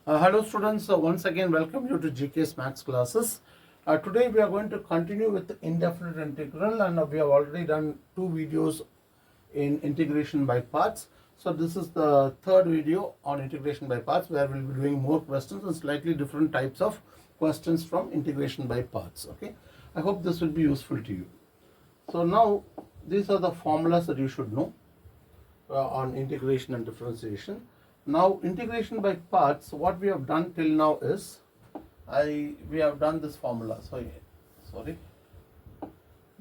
Hello students, once again welcome you to GK's Maths classes. Today we are going to continue with the indefinite integral, and we have already done two videos in integration by parts. So this is the third video on integration by parts, where we will be doing more questions and slightly different types of questions from integration by parts. Okay, I hope this will be useful to you. So now these are the formulas that you should know on integration and differentiation. Now integration by parts, what we have done till now is we have done this formula. Sorry,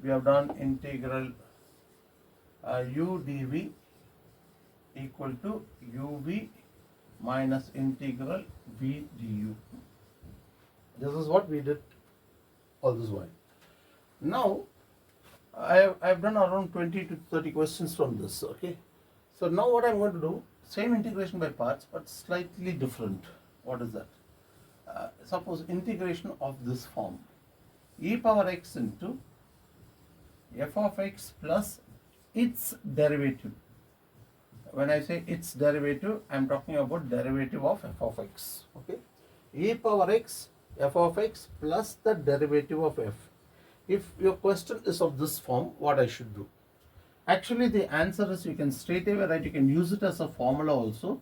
we have done integral u dv equal to uv minus integral v du. This is what we did all this while. Now I have done around 20 to 30 questions from this. Okay, so now what I'm going to do, same integration by parts but slightly different. What is that? Suppose integration of this form, e power x into f of x plus its derivative. When I say its derivative, I am talking about derivative of f of x. Okay, e power x f of x plus the derivative of f. If your question is of this form, what I should do? Actually, the answer is, you can straight away write, you can use it as a formula also.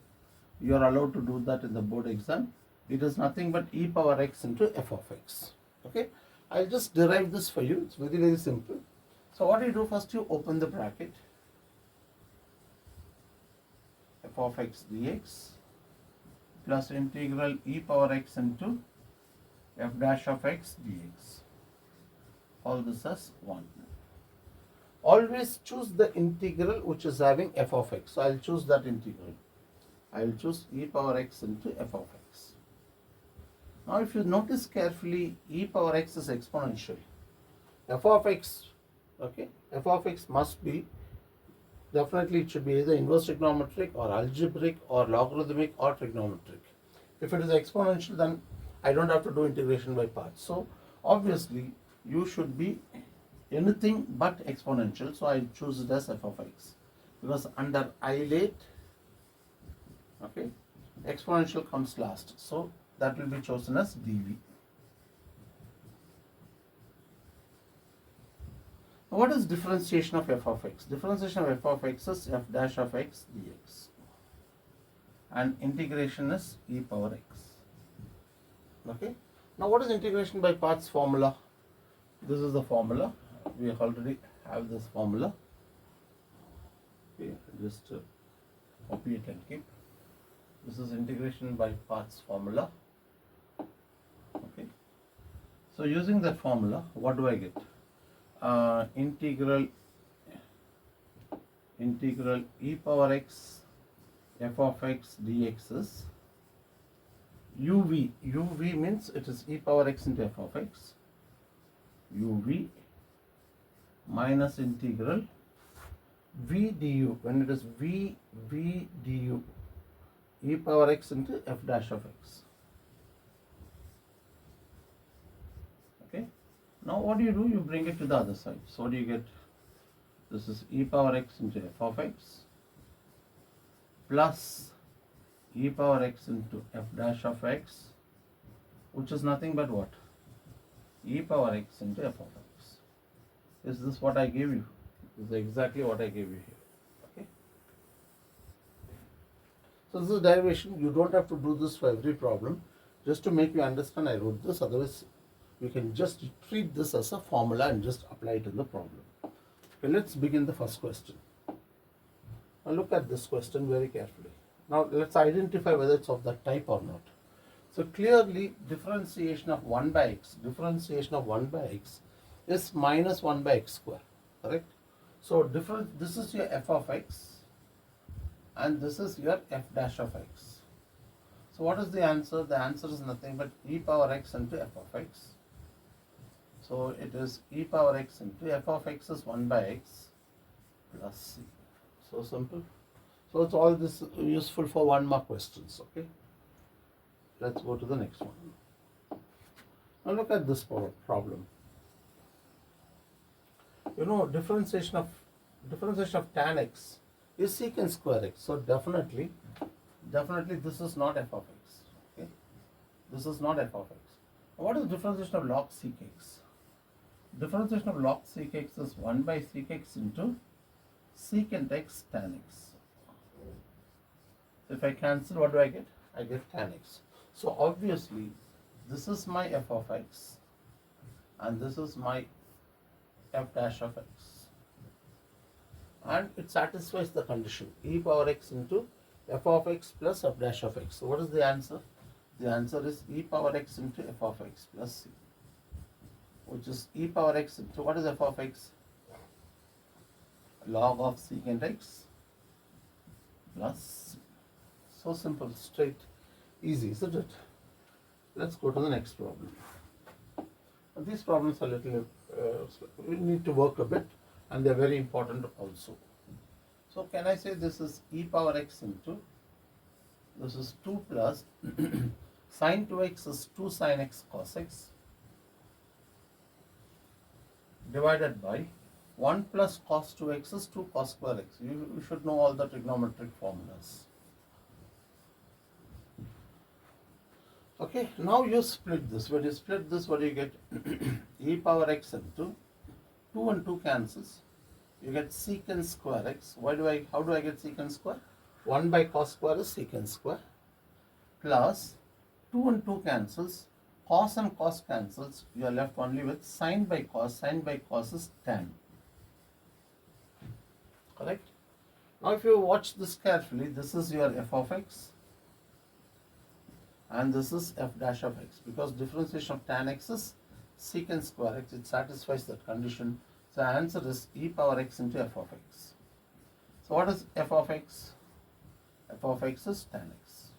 You are allowed to do that in the board exam. It is nothing but e power x into f of x. Okay, I'll just derive this for you. It's very, very simple. So what you do, first you open the bracket, f of x dx plus integral e power x into f dash of x dx. All this as 1. Always choose the integral which is having f of x. So I'll choose that integral. I'll choose e power x into f of x. Now if you notice carefully, e power x is exponential. F of x, okay, f of x must be, definitely it should be either inverse trigonometric or algebraic or logarithmic or trigonometric. If it is exponential, then I don't have to do integration by parts. So obviously you should be anything but exponential, so I choose it as f of x, because under isolate, okay, exponential comes last, so that will be chosen as dv. Now, what is differentiation of f of x? Differentiation of f of x is f dash of x dx, and integration is e power x. Okay, now what is integration by parts formula? This is the formula. We already have this formula. Okay, just copy it and keep. This is integration by parts formula. Okay, so using that formula, what do I get? Integral e power x f of x dx is uv. Uv means it is e power x into f of x, uv minus integral v du. When it is v du, e power x into f dash of x. Okay, now what do? You bring it to the other side. So what do you get? This is e power x into f of x plus e power x into f dash of x, which is nothing but what? E power x into f of x. Is this what I gave you? This is exactly what I gave you here. Okay. So this is derivation. You don't have to do this for every problem. Just to make you understand, I wrote this. Otherwise, you can just treat this as a formula and just apply it in the problem. Okay, let's begin the first question. Now look at this question very carefully. Now let's identify whether it's of that type or not. So clearly, differentiation of 1 by x, is minus 1 by x square, correct? So this is your f of x and this is your f dash of x. So what is the answer? The answer is nothing but e power x into f of x. So it is e power x into f of x is 1 by x plus c. So simple. So it's all this useful for 1 mark questions. Okay, let's go to the next one. Now look at this problem. You know, differentiation of tan x is secant square x. So definitely this is not f of x. Okay, This is not f of x. What is the differentiation of log sec x? Differentiation of log sec x is 1 by sec x into secant x tan x. So if I cancel, what do I get? I get tan x. So obviously, this is my f of x and this is my f dash of x. And it satisfies the condition e power x into f of x plus f dash of x. So what is the answer? The answer is e power x into f of x plus c, which is e power x into, what is f of x? Log of secant x plus c. So simple, straight, easy, isn't it? Let's go to the next problem. These problems are little, we need to work a bit, and they're very important also. So can I say this is e power x into, this is 2 plus sine 2x is 2 sine x cos x divided by 1 plus cos 2x is 2 cos square x. You should know all the trigonometric formulas. Okay, now you split this. When you split this, what do you get? E power x into 2 and 2 cancels. You get secant square x. How do I get secant square? 1 by cos square is secant square plus 2 and 2 cancels. Cos and cos cancels. You are left only with sine by cos. Sine by cos is tan. Correct? Now if you watch this carefully, this is your f of x and this is f dash of x, because differentiation of tan x is secant square x. It satisfies that condition. So answer is e power x into f of x. So what is f of x? F of x is tan x.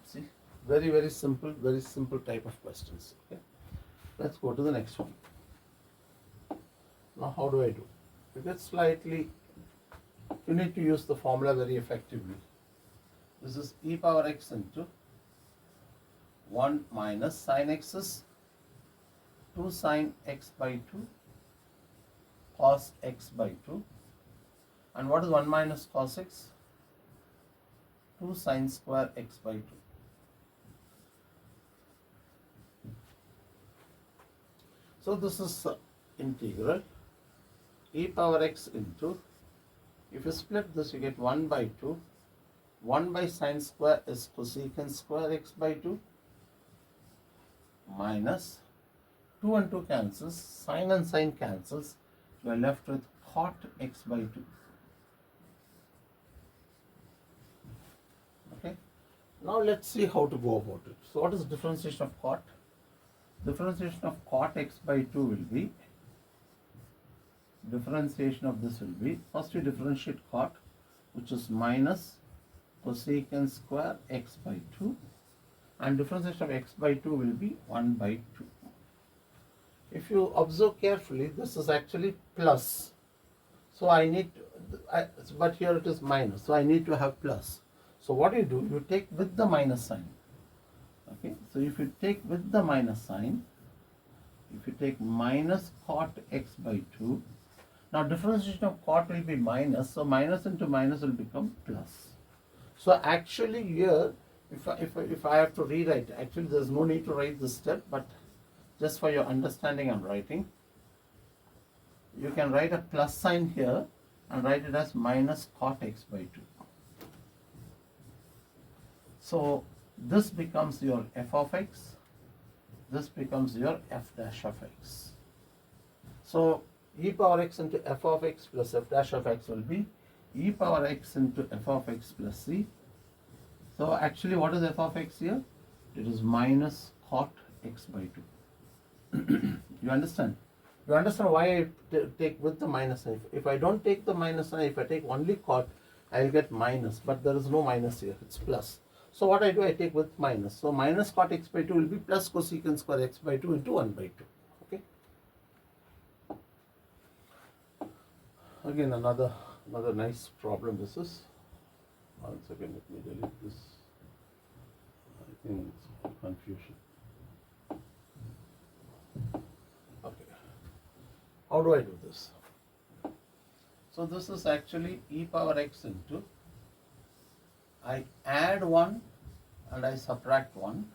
See, very simple type of questions. Okay, let's go to the next one. Now how do I do? If it's slightly, you need to use the formula very effectively. This is e power x into 1 minus sine x is 2 sine x by 2 cos x by 2. And what is 1 minus cos x? 2 sine square x by 2. So this is integral e power x into, if you split this, you get 1 by 2. 1 by sine square is cosecant square x by 2 minus 2 and 2 cancels, sine and sine cancels, you are left with cot x by 2. Okay, now let's see how to go about it. So what is differentiation of cot? Differentiation of cot x by 2 will be, differentiation of this will be, first we differentiate cot, which is minus cosecant square x by 2, and differentiation of x by 2 will be 1 by 2. If you observe carefully, this is actually plus. So I need, but here it is minus. So I need to have plus. So what do? You take with the minus sign. Okay. So if you take with the minus sign, if you take minus cot x by 2, now differentiation of cot will be minus. So minus into minus will become plus. So actually here, if I have to rewrite, actually there is no need to write this step, but just for your understanding I'm writing. You can write a plus sign here and write it as minus cot x by 2. So this becomes your f of x, this becomes your f dash of x. So e power x into f of x plus f dash of x will be e power x into f of x plus c. So actually what is f of x here? It is minus cot x by 2. You understand? You understand why I take with the minus sign. If I don't take the minus sign, if I take only cot, I will get minus, but there is no minus here, it's plus. So what I do, I take with minus. So minus cot x by 2 will be plus cosecant square x by 2 into 1 by 2. Okay. Again, another nice problem this is. One second, let me delete this. I think it's confusion. Okay. How do I do this? So this is actually e power x into, I add 1 and I subtract 1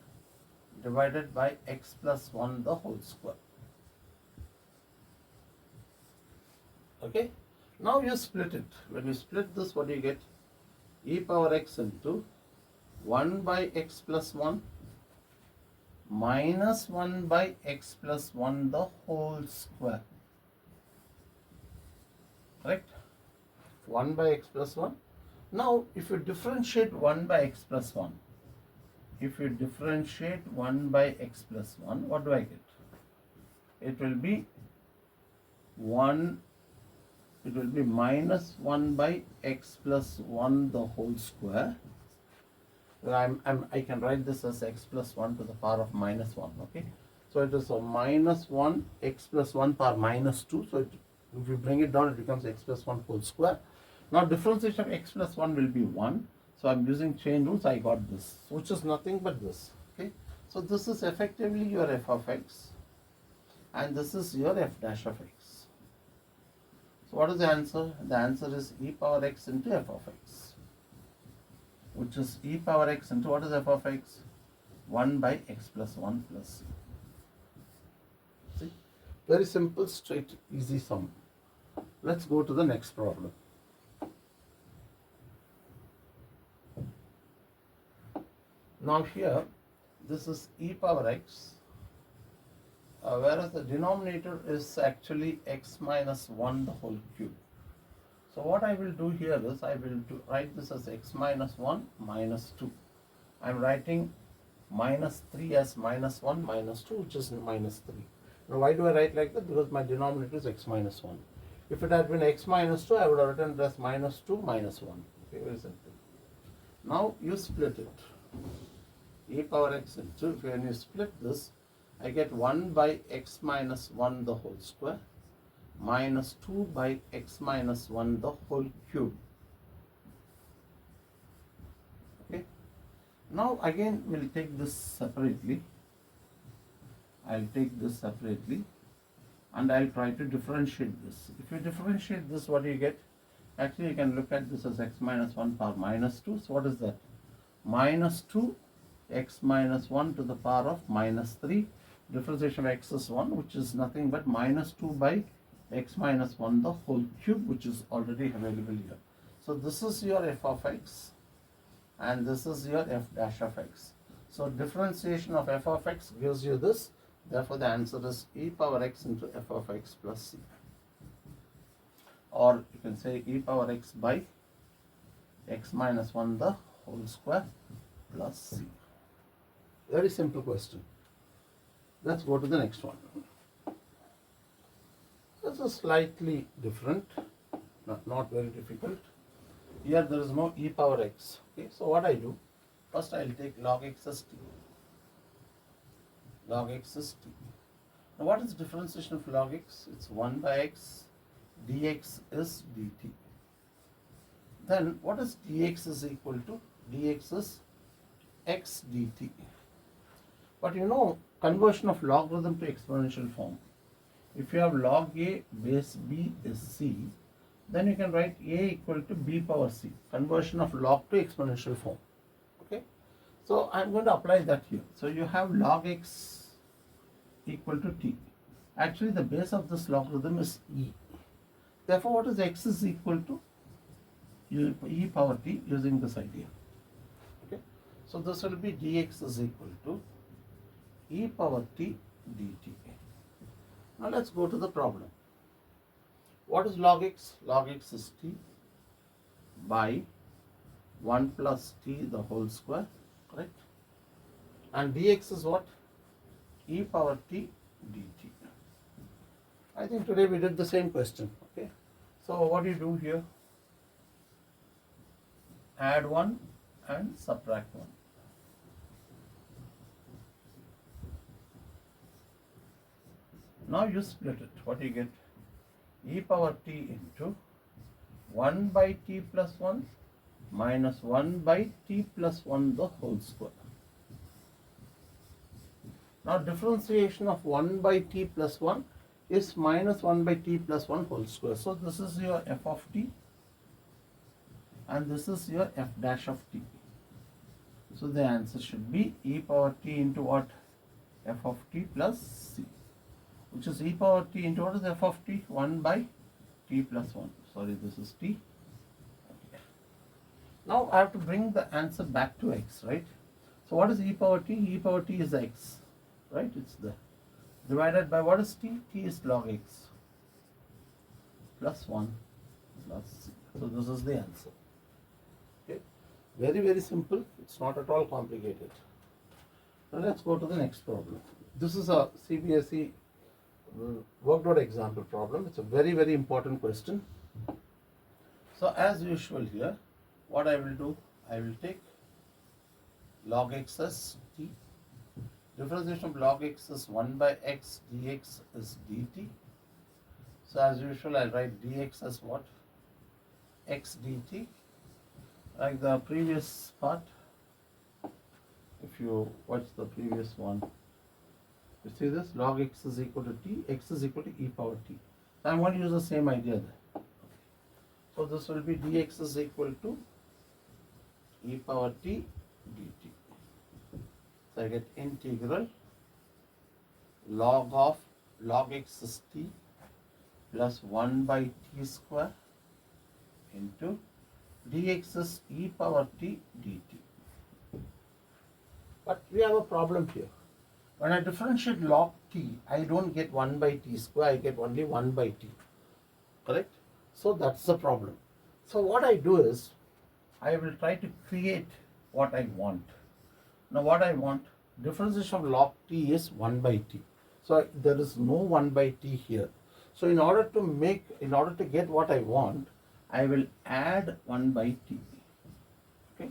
divided by x plus 1 the whole square. Okay. Now you split it. When you split this, what do you get? E power x into 1 by x plus 1 minus 1 by x plus 1 the whole square. Correct? 1 by x plus 1. Now, if you differentiate 1 by x plus 1, if you differentiate 1 by x plus 1, what do I get? It will be 1, it will be minus 1 by x plus 1 the whole square. I can write this as x plus 1 to the power of minus 1, okay? So it is a minus 1 x plus 1 power minus 2. So if you bring it down, it becomes x plus 1 whole square. Now differentiation of x plus 1 will be 1. So I'm using chain rules, I got this, which is nothing but this, okay? So this is effectively your f of x, and this is your f dash of x. So what is the answer? The answer is e power x into f of x, which is e power x into, what is f of x? 1 by x plus 1 plus c. See? Very simple, straight, easy sum. Let's go to the next problem. Now here, this is e power x, whereas the denominator is actually x minus 1 the whole cube. So what I will do here is, I will write this as x minus 1 minus 2. I am writing minus 3 as minus 1 minus 2, which is minus 3. Now why do I write like that? Because my denominator is x minus 1. If it had been x minus 2, I would have written it as minus 2 minus 1. Okay, very simple. Now you split it. E power x into, when you split this, I get 1 by x minus 1 the whole square minus 2 by x minus 1 the whole cube. Okay. Now again we'll take this separately. I'll take this separately and I'll try to differentiate this. If you differentiate this, what do you get? Actually, you can look at this as x minus 1 power minus 2. So what is that? Minus 2 x minus 1 to the power of minus 3. Differentiation of x is 1, which is nothing but minus 2 by x minus 1 the whole cube, which is already available here. So this is your f of x and this is your f dash of x. So differentiation of f of x gives you this. Therefore the answer is e power x into f of x plus c. Or you can say e power x by x minus 1 the whole square plus c. Very simple question. Let's go to the next one. This is slightly different, not very difficult. Here there is no e power x. Okay, so what I do, first I will take log x as t. Log x is t. Now what is differentiation of log x? It's 1 by x, dx is dt. Then what is dx is equal to? Dx is x dt. But you know, conversion of logarithm to exponential form. If you have log a base b is c, then you can write a equal to b power c. Conversion of log to exponential form. Okay. So I am going to apply that here. So you have log x equal to t. Actually the base of this logarithm is e. Therefore what is x is equal to? E power t, using this idea. Okay. So this will be dx is equal to e power t dt. Now let's go to the problem. What is log x? Log x is t by 1 plus t the whole square, correct? And dx is what? E power t dt. I think today we did the same question, okay? So what do you do here? Add 1 and subtract 1. Now you split it. What do you get? E power t into 1 by t plus 1 minus 1 by t plus 1 the whole square. Now differentiation of 1 by t plus 1 is minus 1 by t plus 1 whole square. So this is your f of t and this is your f dash of t. So the answer should be e power t into what? F of t plus c, which is e power t into what is f of t? 1 by t plus 1. Sorry, this is t. Okay. Now I have to bring the answer back to x, right? So what is e power t? E power t is x, right? It's the divided by what is t? T is log x plus 1 plus c. So this is the answer. Okay. Very, very simple. It's not at all complicated. Now let's go to the next problem. This is a CBSE worked out example problem. It's a very, very important question. So as usual here, what I will do, I will take log x as t. Differentiation of log x is 1 by x, dx is dt. So as usual, I'll write dx as what? X dt. Like the previous part, if you watch the previous one, you see this, log x is equal to t, x is equal to e power t. So I'm going to use the same idea there. So this will be dx is equal to e power t dt. So I get integral log x is t plus 1 by t square into dx is e power t dt. But we have a problem here. When I differentiate log t, I don't get 1 by t square, I get only 1 by t. Correct? So that's the problem. So what I do is, I will try to create what I want. Now what I want, differentiation of log t is 1 by t. So there is no 1 by t here. So in order to get what I want, I will add 1 by t. Okay.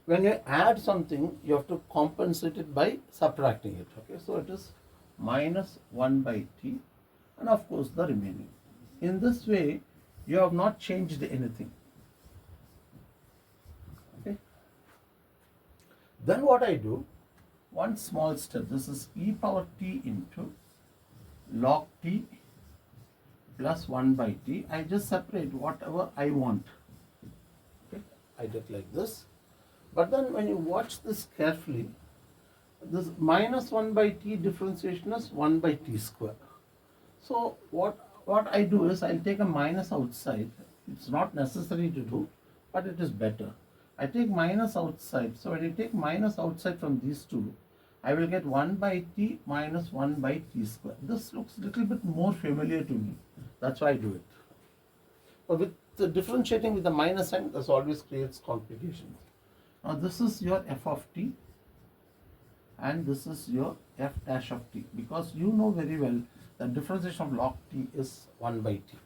When you add something, you have to compensate it by subtracting it. Okay. So it is minus 1 by t, and of course the remaining. In this way, you have not changed anything. Okay. Then what I do, one small step, this is e power t into log t plus 1 by t. I just separate whatever I want. Okay. I did like this. But then when you watch this carefully, this minus 1 by t differentiation is 1 by t square. So what I do is, I'll take a minus outside. It's not necessary to do, but it is better. I take minus outside. So when you take minus outside from these two, I will get 1 by t minus 1 by t square. This looks a little bit more familiar to me. That's why I do it. But with the differentiating with the minus sign, this always creates complications. Now this is your f of t and this is your f dash of t, because you know very well that differentiation of log t is 1 by t.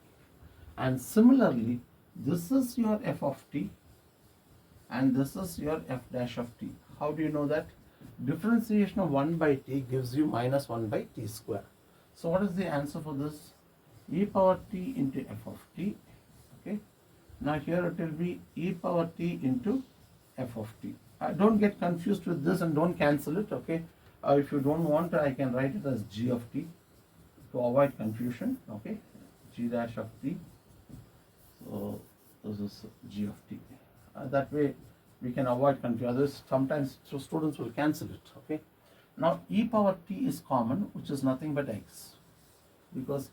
And similarly, this is your f of t and this is your f dash of t. How do you know that? Differentiation of 1 by t gives you minus 1 by t square. So what is the answer for this? E power t into f of t. Okay. Now here it will be e power t into f of t. Don't get confused with this and don't cancel it. Okay. If you don't want, I can write it as g of t to avoid confusion. Okay. G dash of t. So this is g of t. That way we can avoid confusion. Others, sometimes students will cancel it. Okay. Now e power t is common, which is nothing but x, because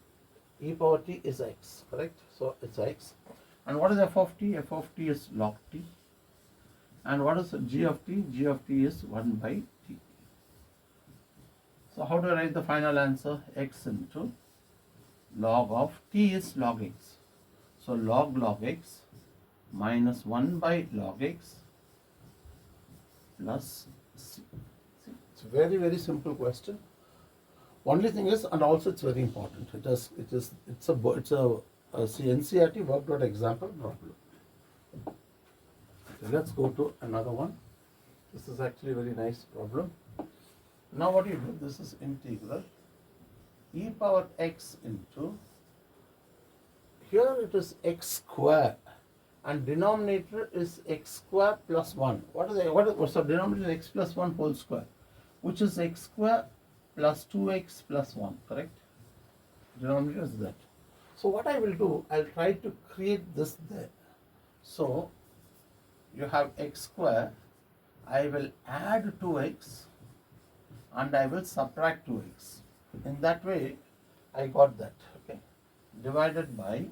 e power t is x, correct? So it's x. And what is f of t? F of t is log t. And what is g of t? G of t is 1 by t. So how do I write the final answer? X into log of t is log x. So log x minus 1 by log x plus c. See, it's a very, very simple question. Only thing is, and also it's very important. It's a NCERT worked out example problem. Okay, let's go to another one. This is actually a very nice problem. Now what do you do? This is integral e power x into, here it is x square and denominator is x square plus 1. So denominator is x plus 1 whole square, which is x square plus 2x plus 1, correct? Denominator is that. So what I will do, I'll try to create this there. So you have x square I will add 2x and I will subtract 2x. In that way, I got that, okay, divided by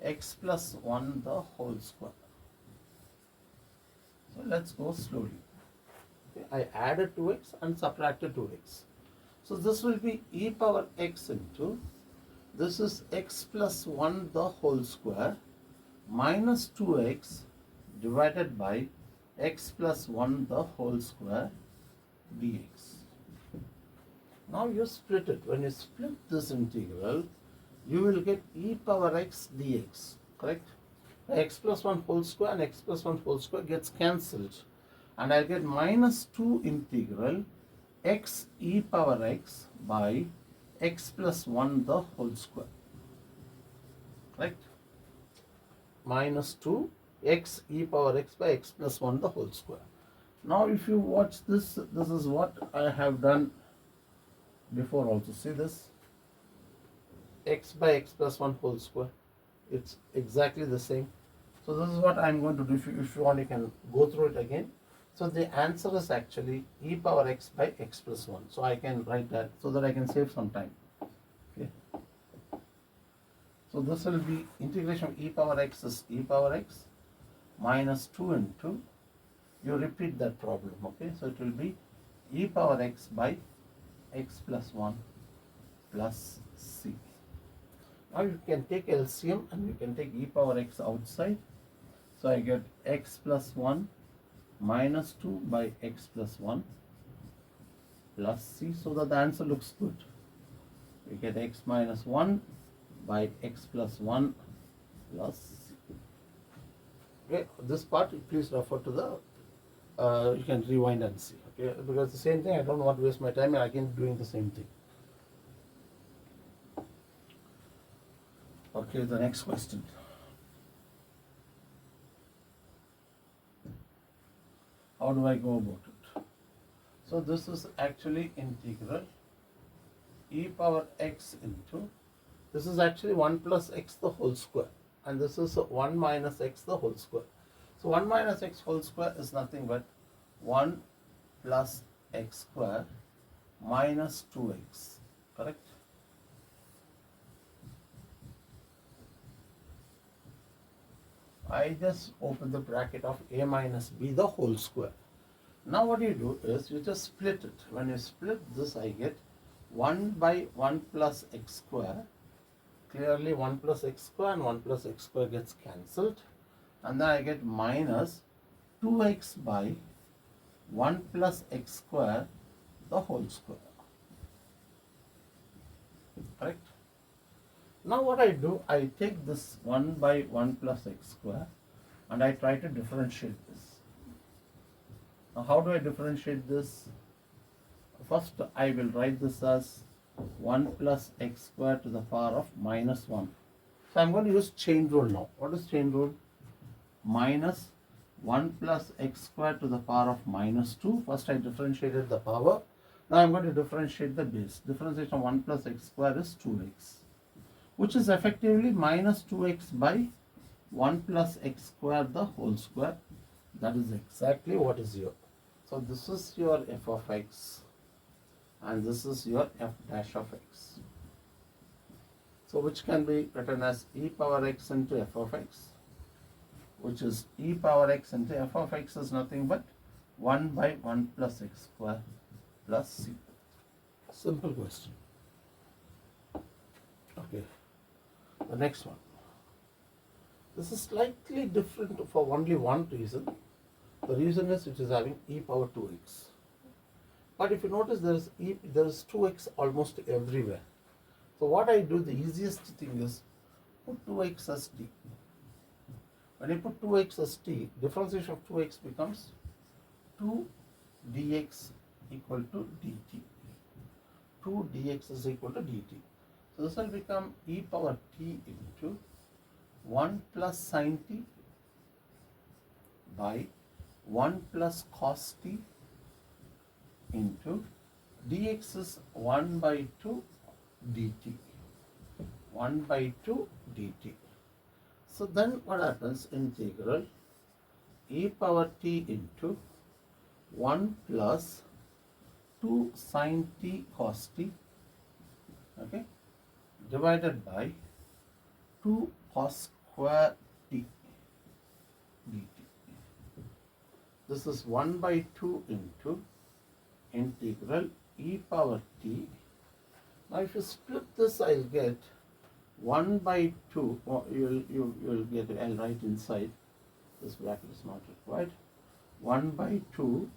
x plus 1 the whole square. So let's go slowly. Okay, I added 2x and subtracted 2x. So this will be e power x into, this is x plus 1 the whole square minus 2x divided by x plus 1 the whole square dx. Now you split it. When you split this integral, you will get e power x dx, correct? X plus 1 whole square and x plus 1 whole square gets cancelled. And I'll get minus 2 integral x e power x by x plus 1 the whole square, correct? Minus 2 x e power x by x plus 1 the whole square. Now if you watch this, this is what I have done before also. See this, x by x plus 1 whole square, it's exactly the same. So this is what I'm going to do. If you want, you can go through it again. So the answer is actually e power x by x plus 1. So I can write that so that I can save some time. Okay. So this will be integration of e power x is e power x minus 2 into, you repeat that problem, okay? So it will be e power x by x plus 1 plus c. Now you can take LCM and you can take e power x outside. So I get x plus 1 minus 2 by x plus 1 plus c, so that the answer looks good. We get x minus 1 by x plus 1 plus c. Okay, this part please refer to the, you can rewind and see, okay, because the same thing, I don't want to waste my time and again doing the same thing. Okay, the next question. How do I go about it? So this is actually integral e power x into, this is actually 1 plus x the whole square, and this is 1 minus x the whole square. So 1 minus x whole square is nothing but 1 plus x square minus 2x, correct? I just open the bracket of a minus b the whole square. Now what you do is you just split it. When you split this, I get 1 by 1 plus x square. Clearly 1 plus x square and 1 plus x square gets cancelled. And then I get minus 2x by 1 plus x square the whole square. Correct? Now what I do, I take this 1 by 1 plus x square and I try to differentiate this. Now how do I differentiate this? First I will write this as 1 plus x square to the power of minus 1. So I'm going to use chain rule now. What is chain rule? Minus 1 plus x square to the power of minus 2. First I differentiated the power. Now I'm going to differentiate the base. Differentiation of 1 plus x square is 2x, which is effectively minus 2x by 1 plus x square the whole square. That is exactly what is here. So this is your f of x and this is your f dash of x. So which can be written as e power x into f of x, which is e power x into f of x is nothing but 1 by 1 plus x square plus c. Simple question. Okay. The next one. This is slightly different for only one reason. The reason is it is having e power 2x. But if you notice, there is 2x almost everywhere. So what I do, the easiest thing is put 2x as t. When you put 2x as t, differentiation of 2x becomes 2 dx equal to dt. 2 dx is equal to dt. So this will become e power t into 1 plus sin t by 1 plus cos t into dx is 1 by 2 dt. 1 by 2 dt. So then what happens? Integral e power t into 1 plus 2 sine t cos t, okay, divided by 2 cos square t dt. This is 1 by 2 into integral e power t. Now if you split this, I'll get 1 by 2, or you'll get, I'll write inside, this bracket is not required, 1 by 2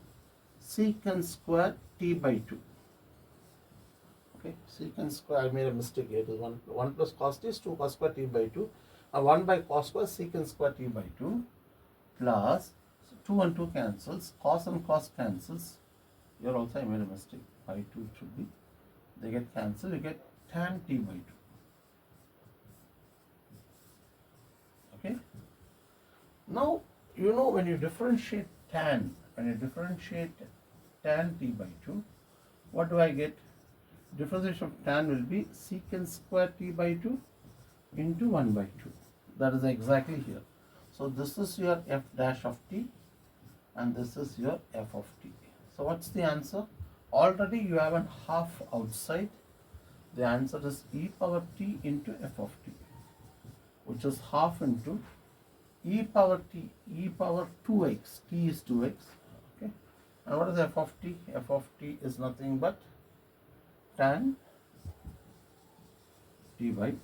secant square t by 2. Okay, secant square, I made a mistake here, it is 1 plus cos t is 2 cos square t by 2, and 1 by cos square secant square t by 2, plus 2 and 2 cancels, cos and cos cancels, here also I made a mistake, by 2 should be, they get cancelled, you get tan t by 2. Okay. Now, you know when you differentiate tan t by 2, what do I get? Differentiation of tan will be secant square t by 2 into 1 by 2. That is exactly here. So this is your f dash of t and this is your f of t. So what's the answer? Already you have a half outside. The answer is e power t into f of t, which is half into e power t, e power 2x, t is 2x, okay. And what is f of t? F of t is nothing but tan t by 2,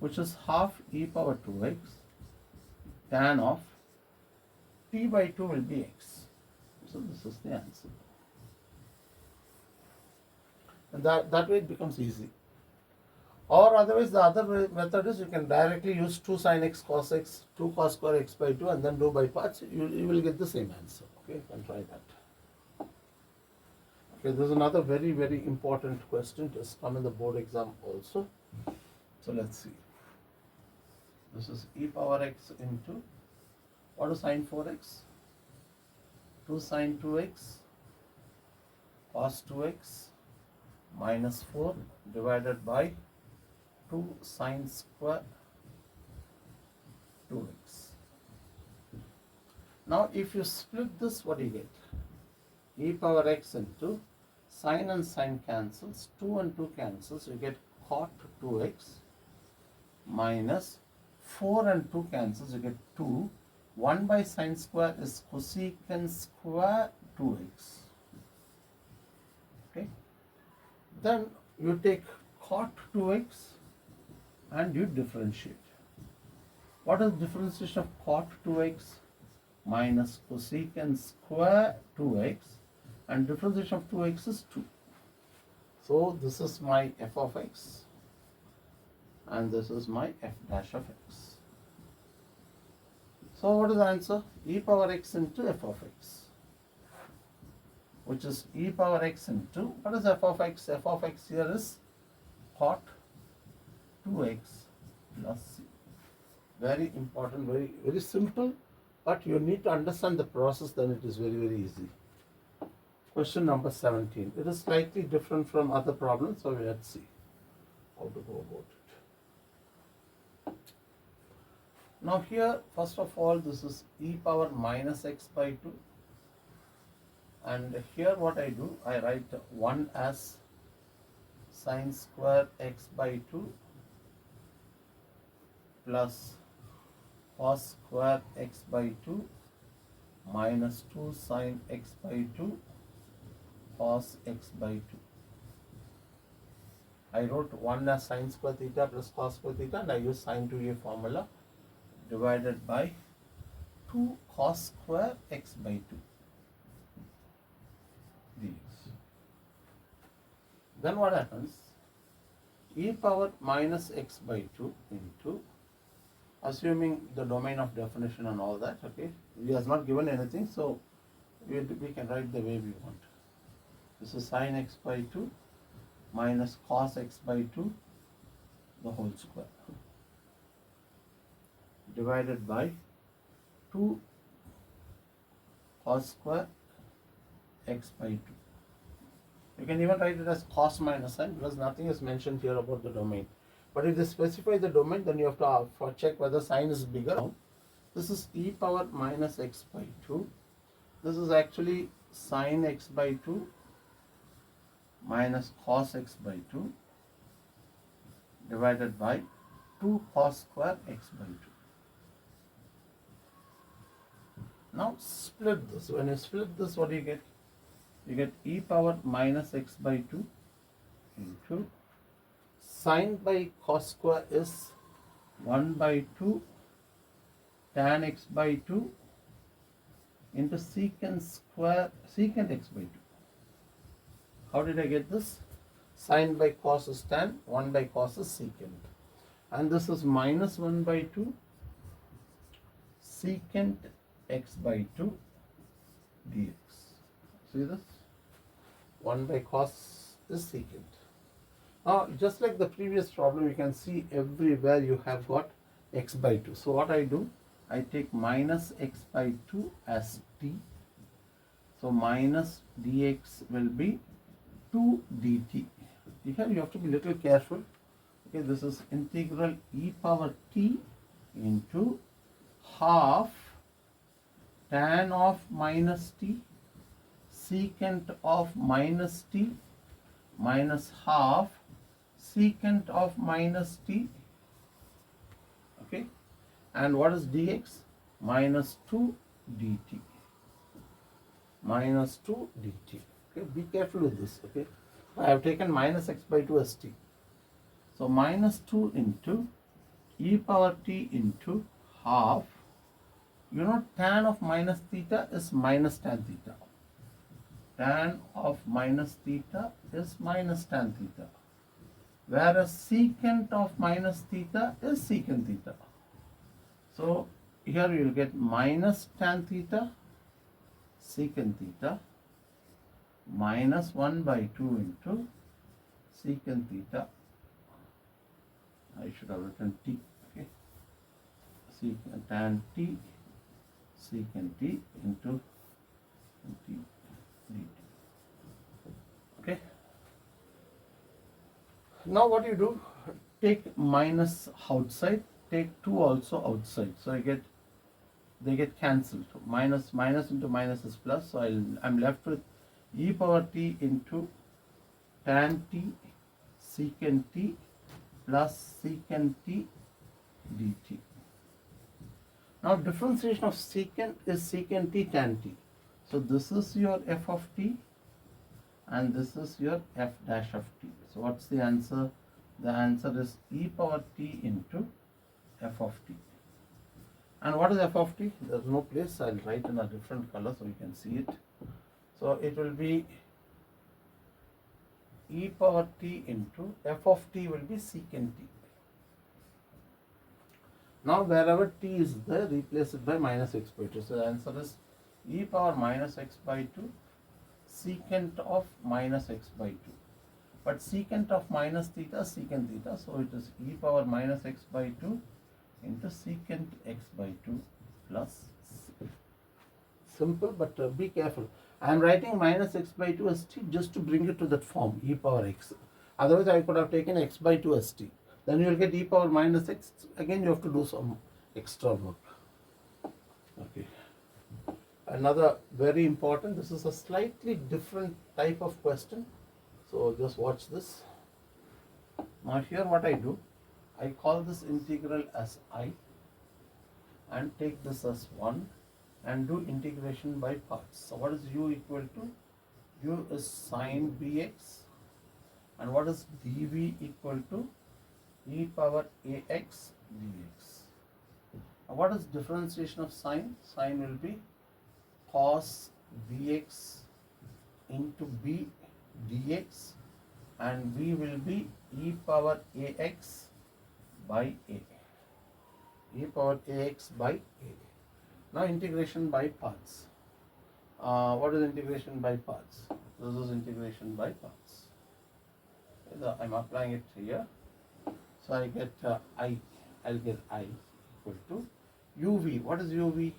which is half e power 2x, tan of t by 2 will be x. So this is the answer. And that way it becomes easy. Or otherwise the other method is you can directly use 2 sin x cos x, 2 cos square x by 2 and then do by parts. You will get the same answer. Okay, you can try that. Okay, there's another very, very important question just come in the board exam also. So let's see. This is e power x into, what is sin 4x? 2 sin 2x cos 2x minus 4 divided by 2 sin square 2x. Now if you split this, what do you get? E power x into sin and sin cancels, 2 and 2 cancels, you get cot 2x minus 4 and 2 cancels, you get 2. 1 by sin square is cosecant square 2x. Okay. Then you take cot 2x and you differentiate. What is differentiation of cot 2x? Minus cosecant square 2x, and differentiation of 2x is 2. So this is my f of x and this is my f dash of x. So what is the answer? E power x into f of x, which is e power x into, what is f of x? F of x here is cot 2x plus c. Very important, very, very simple, but you need to understand the process, then it is very, very easy. Question number 17. It is slightly different from other problems, so let's see how to go about it. Now here, first of all, this is e power minus x by 2. And here what I do, I write 1 as sin square x by 2 plus cos square x by 2 minus 2 sin x by 2 cos x by 2. I wrote 1 as sin square theta plus cos square theta and I use sin 2a formula divided by 2 cos square x by 2 dx. Then what happens? E power minus x by 2 into, assuming the domain of definition and all that, okay, he has not given anything, so we can write the way we want. This is sin x by 2 minus cos x by 2 the whole square divided by 2 cos square x by 2. You can even write it as cos minus sin because nothing is mentioned here about the domain. But if they specify the domain, then you have to check whether sin is bigger. This is e power minus x by 2 this is actually sine x by 2 minus cos x by 2 divided by 2 cos square x by 2. Now split this. When you split this, what do you get? You get e power minus x by 2 into sine by cos square is 1 by 2 tan x by 2 into secant x by 2. How did I get this? Sine by cos is tan, 1 by cos is secant. And this is minus 1 by 2 secant x by 2 dx. See this? 1 by cos is secant. Now, just like the previous problem, you can see everywhere you have got x by 2. So what I do, I take minus x by 2 as t. So minus dx will be 2 dt. Here you have to be little careful. Okay, this is integral e power t into half tan of minus t secant of minus t minus half secant of minus t. Okay, and what is dx? Minus 2 dt. Minus 2 dt. Okay, be careful with this. Okay, I have taken minus x by 2 as t. So minus 2 into e power t into half. You know, tan of minus theta is minus tan theta. Tan of minus theta is minus tan theta. Whereas secant of minus theta is secant theta. So here you will get minus tan theta secant theta minus 1 by 2 into secant theta. I should have written t. Okay, secant tan t secant t into t dt. Okay. Now what you do? Take minus outside. Take 2 also outside. So they get cancelled. Minus into minus is plus. So I'm left with e power t into tan t secant t plus secant t dt. Now differentiation of secant is secant t tan t. So this is your f of t and this is your f dash of t. So what's the answer? The answer is e power t into f of t. And what is f of t? There's no place. I'll write in a different color so you can see it. So it will be e power t into f of t will be secant t. Now wherever t is there, replace it by minus x by 2. So the answer is e power minus x by 2 secant of minus x by 2. But secant of minus theta is secant theta. So it is e power minus x by 2 into secant x by 2 plus c. Simple, but be careful. I am writing minus x by 2 as t just to bring it to that form, e power x. Otherwise I could have taken x by 2 as t. Then you will get e power minus x. Again you have to do some extra work. Okay. Another very important, this is a slightly different type of question. So just watch this. Now here what I do, I call this integral as I and take this as 1 and do integration by parts. So what is u equal to? U is sine bx, and what is dv equal to? E power ax dx. Now what is differentiation of sine? Sine will be cos bx into b dx, and v will be e power ax by a. E power ax by a. Now integration by parts. What is integration by parts? This is integration by parts. I'm applying it here. So I get I'll get I equal to uv. What is uv?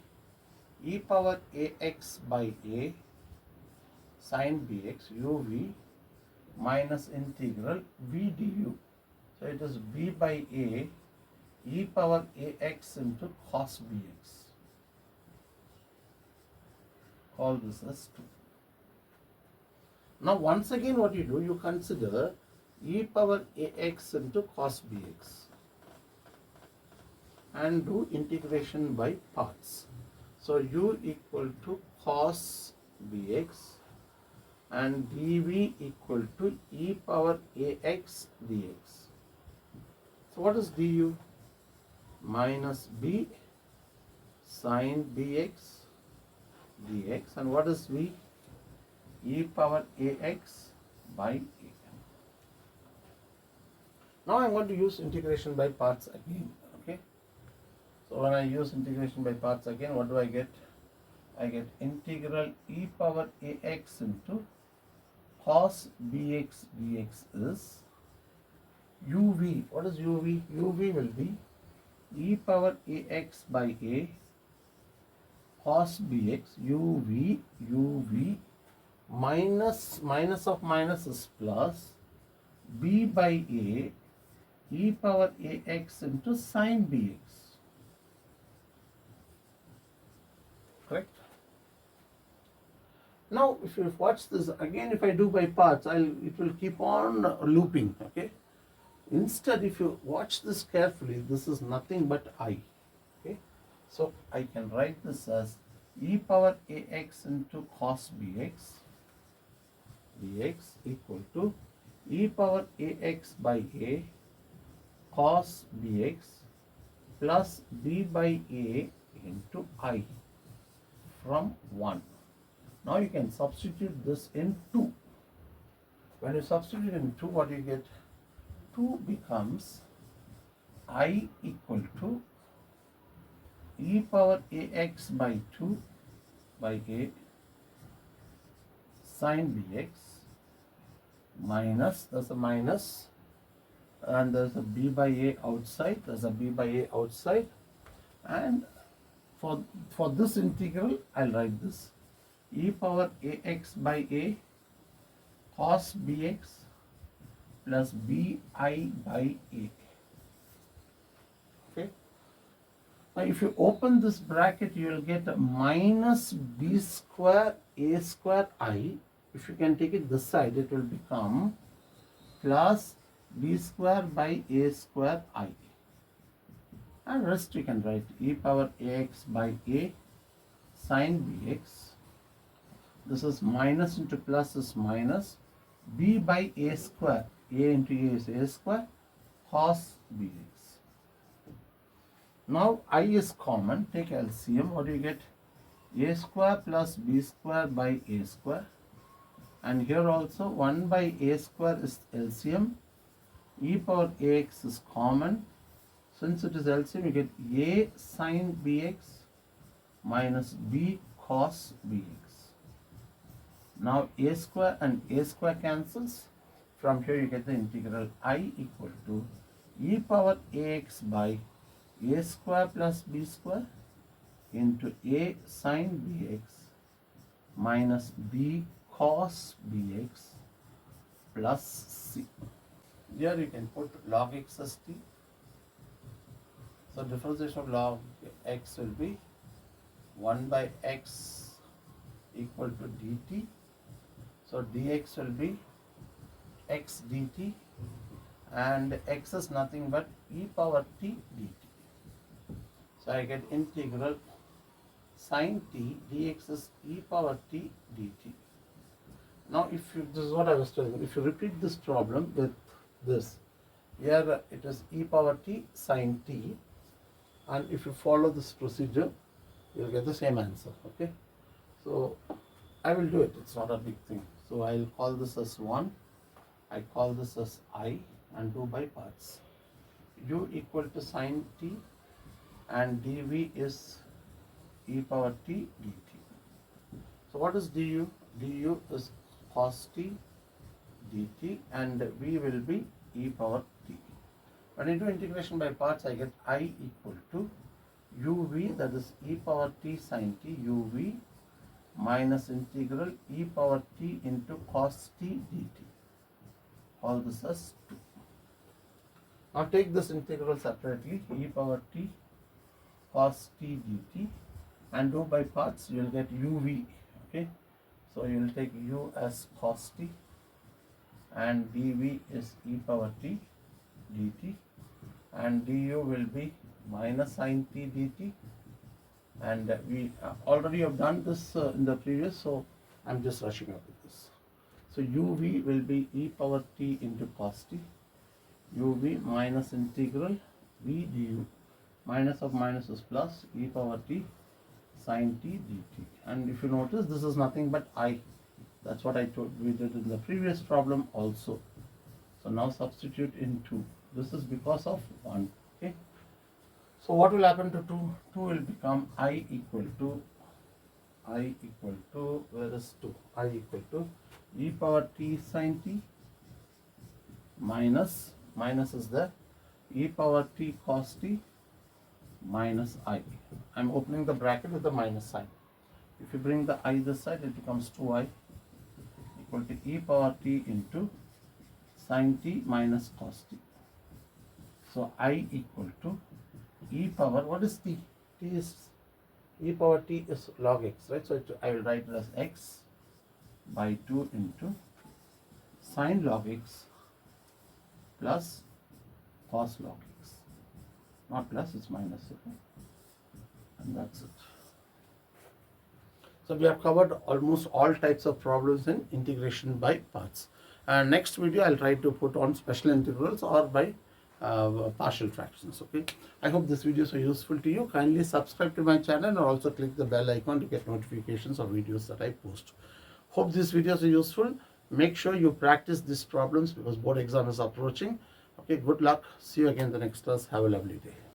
E power ax by a sine bx uv minus integral v du. So it is b by a e power ax into cos bx. Call this as 2. Now once again what you do, you consider e power ax into cos bx and do integration by parts. So u equal to cos bx and dv equal to e power ax dx. So what is du? Minus b sin bx dx, and what is v? E power ax by a. Now I'm going to use integration by parts again. Okay. So when I use integration by parts again, what do I get? I get integral e power ax into cos bx dx is uv. What is uv? uv will be e power ax by a cos bx uv minus of minus is plus b by a e power ax into sin bx. Correct? Now if you watch this again, if I do by parts, it will keep on looping. Okay. Instead, if you watch this carefully, this is nothing but I. Okay. So I can write this as e power ax into cos bx dx equal to e power ax by a cos bx plus b by a into I from 1. Now you can substitute this in 2. When you substitute in 2, what you get? 2 becomes I equal to e power ax by 2 by a sin bx minus, there's a minus and there's a b by a outside, and for this integral I'll write this e power ax by a cos bx plus bi by a. Okay. Now if you open this bracket, you will get a minus b square a square I. If you can take it this side, it will become plus b square by a square I. And rest you can write e power ax by a sin bx. This is minus into plus is minus. B by a square. A into a is a square cos bx. Now I is common. Take LCM. What do you get? A square plus b square by a square. And here also 1 by a square is LCM. E power ax is common. Since it is LCM, you get a sin bx minus b cos bx. Now a square and a square cancels. From here you get the integral I equal to e power ax by a square plus b square into a sin bx minus b cos bx plus c. Here you can put log x as t. So differentiation of log x will be 1 by x equal to dt. So dx will be x dt, and x is nothing but e power t dt. So I get integral sin t dx is e power t dt. Now if you, this is what I was telling you, if you repeat this problem with this, here it is e power t sin t, and if you follow this procedure, you will get the same answer. Okay, so I will do it, it's not a big thing. So I will call this as 1, I call this as I, and do by parts. U equal to sin t and dv is e power t dt. So what is du? Du is cos t dt and v will be e power t. When I do integration by parts, I get I equal to uv, that is e power t sin t, uv minus integral e power t into cos t dt. All this as 2. Now take this integral separately, e power t cos t dt, and do by parts, you will get uv. Okay, so you will take u as cos t, and dv is e power t dt, and du will be minus sin t dt, and we already have done this in the previous, so I'm just rushing up with this. So uv will be e power t into cos t, uv minus integral v du, minus of minus is plus, e power t sin t dt. And if you notice, this is nothing but I. That's what I told we did in the previous problem also. So now substitute in 2. This is because of 1. Okay. So what will happen to 2? 2 will become I equal to where is 2? I equal to e power t sin t minus is there, e power t cos t minus I. I'm opening the bracket with the minus sign. If you bring the I this side, it becomes 2i equal to e power t into sin t minus cos t. So I equal to e power, what is t? T is, e power t is log x, right? So I will write it as x by 2 into sin log x plus cos log x. Not plus, it's minus, okay? And that's it. So we have covered almost all types of problems in integration by parts. And next video I'll try to put on special integrals or by partial fractions. Okay. I hope this video is useful to you. Kindly subscribe to my channel and also click the bell icon to get notifications of videos that I post. Hope these videos are useful. Make sure you practice these problems because board exam is approaching. Okay. Good luck. See you again in the next class. Have a lovely day.